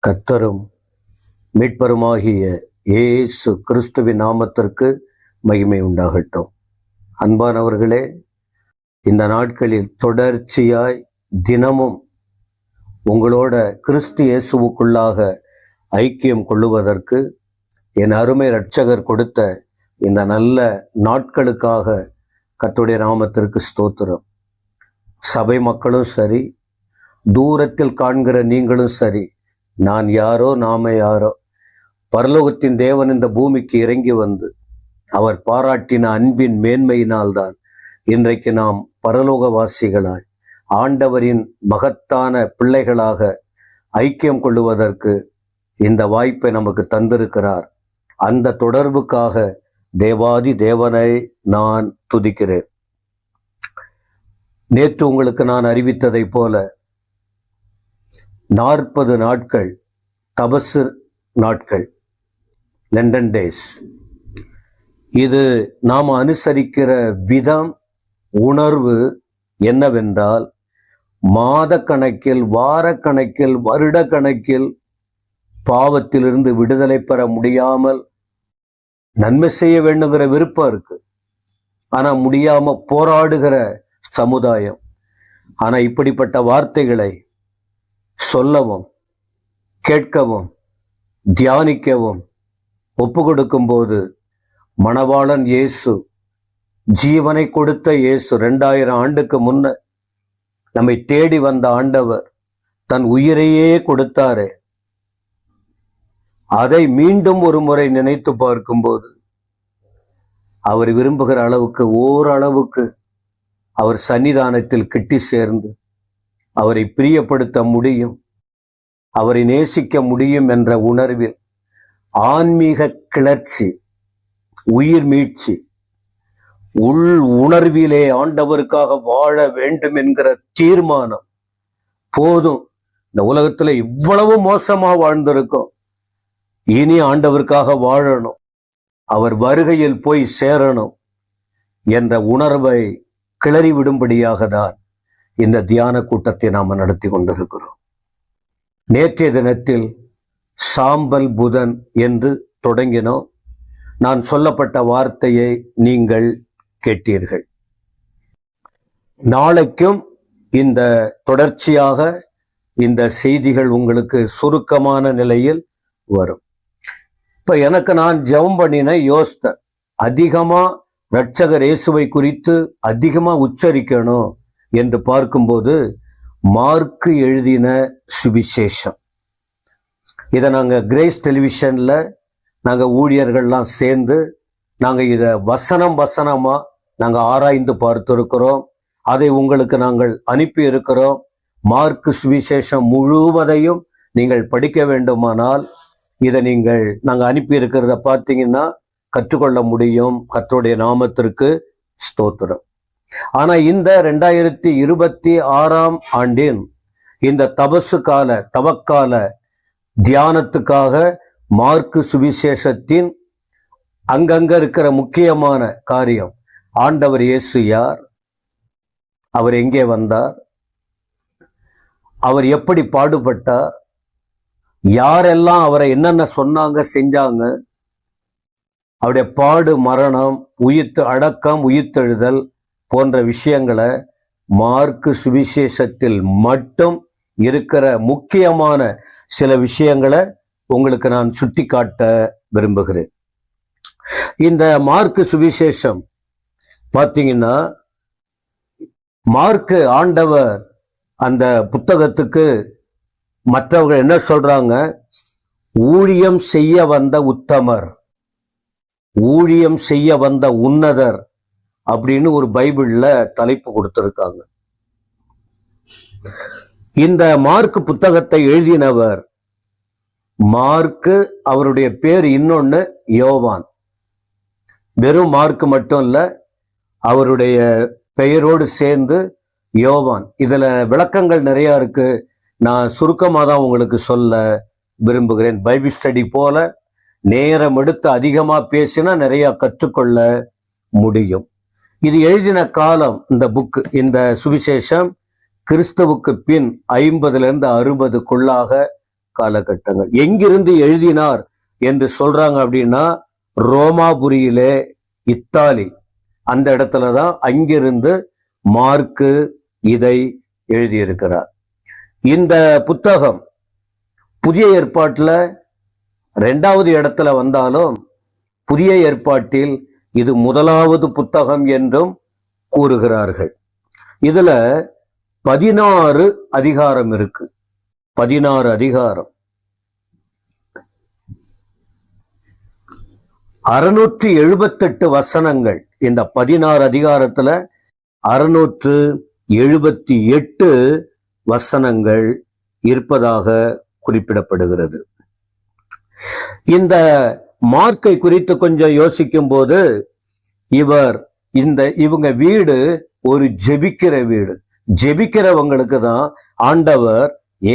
கர்த்தரும் மீட்பருமாகிய இயேசு கிறிஸ்துவின் நாமத்திற்கு மகிமை உண்டாகட்டும். அன்பானவர்களே, இந்த நாட்களில் தொடர்ச்சியாய் தினமும் உங்களோட கிறிஸ்து இயேசுவுக்குள்ளாக ஐக்கியம் கொள்ளுவதற்கு என் அருமை இரட்சகர் கொடுத்த இந்த நல்ல நாட்களுக்காக கர்த்தருடைய நாமத்திற்கு ஸ்தோத்திரம். சபை மக்களும் சரி, தூரத்தில் காண்கிற நீங்களும் சரி, நான் யாரோ நாம யாரோ, பரலோகத்தின் தேவன் இந்த பூமிக்கு இறங்கி வந்து அவர் பாராட்டின அன்பின் மேன்மையினால்தான் இன்றைக்கு நாம் பரலோகவாசிகளாய் ஆண்டவரின் மகத்தான பிள்ளைகளாக ஐக்கியம் கொள்ளுவதற்கு இந்த வாய்ப்பை நமக்கு தந்திருக்கிறார். அந்த தொடர்புக்காக தேவாதி தேவனை நான் துதிக்கிறேன். நேற்று உங்களுக்கு நான் அறிவித்ததை போல 40 நாட்கள் தபசு நாட்கள், லண்டன் டேஸ். இது நாம் அனுசரிக்கிற விதம், உணர்வு என்னவென்றால், மாத கணக்கில், வார கணக்கில், வருட கணக்கில் பாவத்திலிருந்து விடுதலை பெற முடியாமல் நன்மை செய்ய வேண்டுங்கிற விருப்பம் இருக்கு. ஆனா முடியாம போராடுகிற சமுதாயம். ஆனா இப்படிப்பட்ட வார்த்தைகளை சொல்லவும், கேட்கவும், தியானிக்கவும் ஒப்பு கொடுக்கும் போது மணவாளன் இயேசு, ஜீவனை கொடுத்த இயேசு, 2000 ஆண்டுக்கு முன்ன நம்மை தேடி வந்த ஆண்டவர் தன் உயிரையே கொடுத்தாரே, அதை மீண்டும் ஒரு முறை நினைத்து பார்க்கும்போது அவர் விரும்புகிற அளவுக்கு, ஓரளவுக்கு அவர் சன்னிதானத்தில் கிட்டி சேர்ந்து அவரை பிரியப்படுத்த முடியும், அவரை நேசிக்க முடியும் என்ற உணர்வில் ஆன்மீக கிளர்ச்சி, உயிர் மீட்சி, உள் உணர்விலே ஆண்டவருக்காக வாழ வேண்டும் என்கிற தீர்மானம். போதும், இந்த உலகத்துல இவ்வளவு மோசமா வாழ்ந்திருக்கோம், இனி ஆண்டவருக்காக வாழணும், அவர் வருகையில் போய் சேரணும் என்ற உணர்வை கிளறி விடும்படியாக தான் இந்த தியான கூட்டத்தை நாம் நடத்தி கொண்டிருக்கிறோம். நேற்றைய தினத்தில் சாம்பல் புதன் என்று தொடங்கினோம். நான் சொல்லப்பட்ட வார்த்தையை நீங்கள் கேட்டீர்கள். நாளைக்கும் இந்த தொடர்ச்சியாக இந்த செய்திகள் உங்களுக்கு சுருக்கமான நிலையில் வரும். இப்ப எனக்கு நான் ஜெபம் பண்ணின யோசித்தேன், அதிகமா இரட்சகர் இயேசுவை குறித்து அதிகமா உச்சரிக்கணும் என்று பார்க்கும்போது மார்க்கு எழுதின சுவிசேஷம். இதை நாங்கள் கிரேஸ் டெலிவிஷன்ல நாங்கள் ஊழியர்கள்லாம் சேர்ந்து நாங்கள் இதை வசனமா நாங்கள் ஆராய்ந்து பார்த்திருக்கிறோம். அதை உங்களுக்கு நாங்கள் அனுப்பி இருக்கிறோம். மார்க்கு சுவிசேஷம் முழுவதையும் நீங்கள் படிக்க வேண்டுமானால் இதை நாங்கள் அனுப்பி இருக்கிறத பார்த்தீங்கன்னா கற்றுக்கொள்ள முடியும். கர்த்தருடைய நாமத்திற்கு ஸ்தோத்திரம். ஆனா இந்த 2026 ஆண்டின் இந்த தவக்கால தியானத்துக்காக மார்க்கு சுவிசேஷத்தின் அங்கங்க இருக்கிற முக்கியமான காரியம், ஆண்டவர் இயேசு யார், அவர் எங்கே வந்தார், அவர் எப்படி பாடுபட்டார், யாரெல்லாம் அவரை என்னென்ன சொன்னாங்க செஞ்சாங்க, அவருடைய பாடு, மரணம், அடக்கம், உயிர்த்தெழுதல் போன்ற விஷயங்களை மார்க்கு சுவிசேஷத்தில் மட்டும் இருக்கிற முக்கியமான சில விஷயங்களை உங்களுக்கு நான் சுட்டி காட்ட விரும்புகிறேன். இந்த மார்க்கு சுவிசேஷம் பார்த்தீங்கன்னா, மார்க்கு ஆண்டவர் அந்த புத்தகத்துக்கு மற்றவர்கள் என்ன சொல்றாங்க, ஊழியம் செய்ய வந்த உத்தமர், ஊழியம் செய்ய வந்த உன்னதர் அப்படின்னு ஒரு பைபிள்ல தலைப்பு கொடுத்திருக்காங்க. இந்த மார்க்கு புத்தகத்தை எழுதினவர் மார்க்கு, அவருடைய பேர் இன்னொன்னு யோவான். வெறும் மார்க்கு மட்டும் இல்ல, அவருடைய பெயரோடு சேர்ந்து யோவான். இதுல விளக்கங்கள் நிறைய இருக்கு. நான் சுருக்கமாக தான் உங்களுக்கு சொல்ல விரும்புகிறேன். பைபிள் ஸ்டடி போல நேரம் எடுத்து அதிகமா பேசினா நிறைய கற்றுக்கொள்ள முடியும். இது எழுதின காலம், இந்த புக், இந்த சுவிசேஷம் கிறிஸ்துவுக்கு பின் 50 to 60 காலகட்டங்கள். எங்கிருந்து எழுதினார் என்று சொல்றாங்க அப்படின்னா, ரோமாபுரியிலே, இத்தாலி, அந்த இடத்துலதான் அங்கிருந்து மார்க்கு இதை எழுதியிருக்கிறார். இந்த புத்தகம் புதிய ஏற்பாட்டுல 2வது இடத்துல வந்தாலும் புதிய ஏற்பாட்டில் இது 1வது புத்தகம் என்றும் கூறுகிறார்கள். இதுல 16 அதிகாரம் இருக்கு. 16 அதிகாரம், 678 வசனங்கள். இந்த 16 அதிகாரத்துல 678 வசனங்கள் இருப்பதாக குறிப்பிடப்படுகிறது. இந்த மார்க்கை குறித்து கொஞ்சம் யோசிக்கும் போது, இவங்க வீடு ஒரு ஜெபிக்கிற வீடு. ஜெபிக்கிறவங்களுக்கு தான் ஆண்டவர்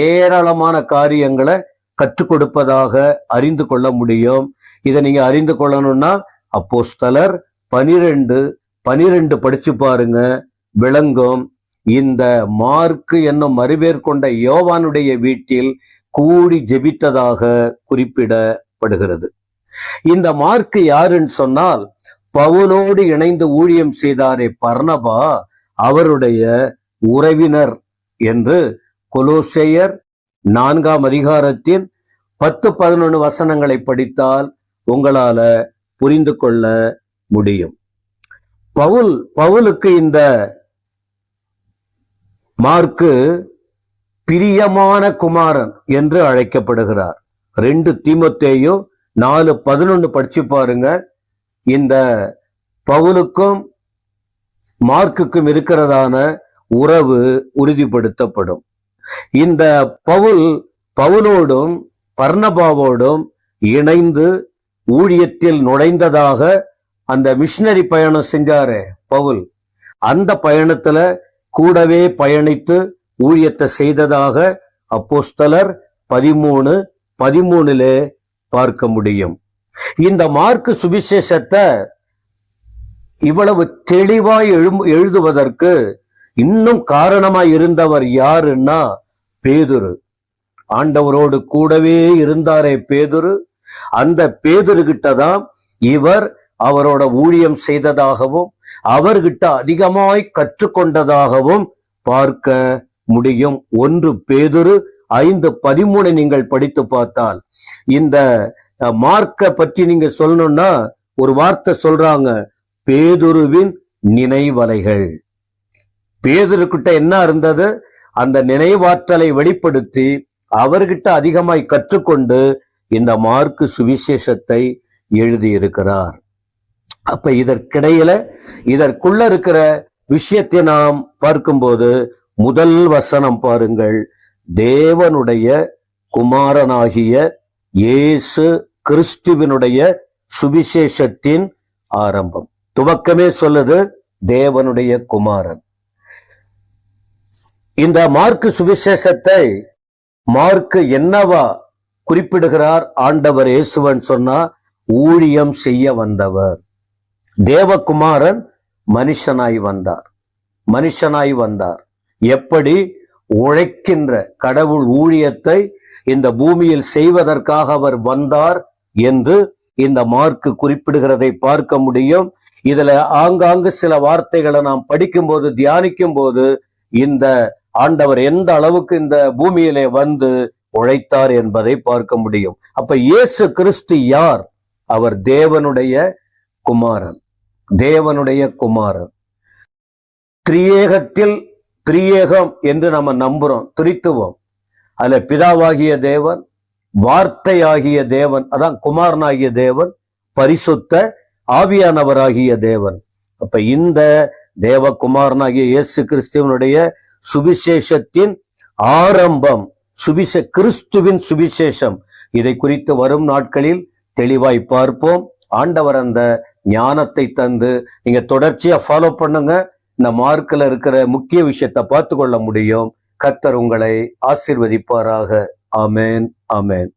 ஏராளமான காரியங்களை கற்றுக் கொடுப்பதாக அறிந்து கொள்ள முடியும். இதை நீங்க அறிந்து கொள்ளணும்னா அப்போஸ்தலர் 12 படிச்சு பாருங்க, விளங்கும். இந்த மார்க்கு என்னும் மறுபேர் கொண்ட யோவானுடைய வீட்டில் கூடி ஜெபித்ததாக குறிப்பிடப்படுகிறது. இந்த மார்க்கு யாருன்னு சொன்னால், பவுலோடு இணைந்து ஊழியம் செய்தாரே பர்னபா, அவருடைய உறவினர் என்று கொலோசையர் 4ஆம் அதிகாரத்தின் 10-11 வசனங்களை படித்தால் உங்களால புரிந்து கொள்ள முடியும். பவுலுக்கு இந்த மார்க்கு பிரியமான குமாரன் என்று அழைக்கப்படுகிறார். 2 தீமோத்தேயு 4:11 படிச்சு பாருங்க. இந்த பவுலுக்கும் மார்க்குக்கும் இருக்கிறதான உறவு உறுதிப்படுத்தப்படும். இந்த பவுலோடும் பர்னபாவோடும் இணைந்து ஊழியத்தில் நுழைந்ததாக அந்த மிஷனரி பயணம் செஞ்சாரே பவுல், அந்த பயணத்துல கூடவே பயணித்து ஊழியத்தை செய்ததாக அப்போஸ்தலர் 13:13 பார்க்க முடியும். இந்த மார்க்கு சுவிசேஷத்தை இவ்வளவு தெளிவாய் எழுதுவதற்கு இன்னும் காரணமாய் இருந்தவர் யாருன்னா பேதுரு. ஆண்டவரோடு கூடவே இருந்தாரே பேதுரு, அந்த பேதுரு கிட்டதான் இவர் அவரோட ஊழியம் செய்ததாகவும் அவர்கிட்ட அதிகமாய் கற்றுக்கொண்டதாகவும் பார்க்க முடியும். 1 பேதுரு 5:13 நீங்கள் படித்து பார்த்தால், இந்த மார்க்க பற்றி நீங்க சொல்லணும்னா ஒரு வார்த்தை சொல்றாங்க, பேதுருவின் நினைவலைகள். பேதுருக்கிட்ட என்ன இருந்தது? அந்த நினைவாற்றலை வெளிப்படுத்தி அவர்கிட்ட அதிகமாய் கற்றுக்கொண்டு இந்த மார்க்கு சுவிசேஷத்தை எழுதியிருக்கிறார். அப்ப இதற்குள்ள இருக்கிற விஷயத்தை நாம் பார்க்கும்போது, முதல் வசனம் பாருங்கள், தேவனுடைய குமாரனாகிய இயேசு கிறிஸ்துவினுடைய சுவிசேஷத்தின் ஆரம்பம். துவக்கமே சொல்லுது தேவனுடைய குமாரன். இந்த மார்க்கு சுவிசேஷத்தை மார்க்கு என்னவா குறிப்பிடுகிறார்? ஆண்டவர் இயேசுவன் சொன்னா, ஊழியம் செய்ய வந்தவர். தேவகுமாரன் மனுஷனாய் வந்தார். எப்படி உழைக்கின்ற கடவுள் ஊழியத்தை இந்த பூமியில் செய்வதற்காக அவர் வந்தார் என்று இந்த மார்க்கு குறிப்பிடுகிறதை பார்க்க முடியும். இதுல ஆங்காங்கு சில வார்த்தைகளை நாம் படிக்கும்போது, தியானிக்கும் போது, இந்த ஆண்டவர் எந்த அளவுக்கு இந்த பூமியிலே வந்து உழைத்தார் என்பதை பார்க்க முடியும். அப்ப இயேசு கிறிஸ்து யார்? அவர் தேவனுடைய குமாரன். திரியேகத்தில் திரியேகம் என்று நம்ம நம்புறோம், திரித்துவம். அதுல பிதாவாகிய தேவன், வார்த்தையாகிய தேவன், அதான் குமாரனாகிய தேவன், பரிசுத்த ஆவியானவராகிய தேவன். அப்ப இந்த தேவகுமாரனாகிய இயேசு கிறிஸ்துவனுடைய சுவிசேஷத்தின் ஆரம்பம், கிறிஸ்துவின் சுவிசேஷம். இதை குறித்து வரும் நாட்களில் தெளிவாய் பார்ப்போம். ஆண்டவர் அந்த ஞானத்தை தந்து நீங்க தொடர்ச்சியா ஃபாலோ பண்ணுங்க. இந்த மார்க்ல இருக்கிற முக்கிய விஷயத்தை பார்த்து கொள்ள முடியும். கர்த்தர் உங்களை ஆசீர்வதிப்பாராக. ஆமென், ஆமென்.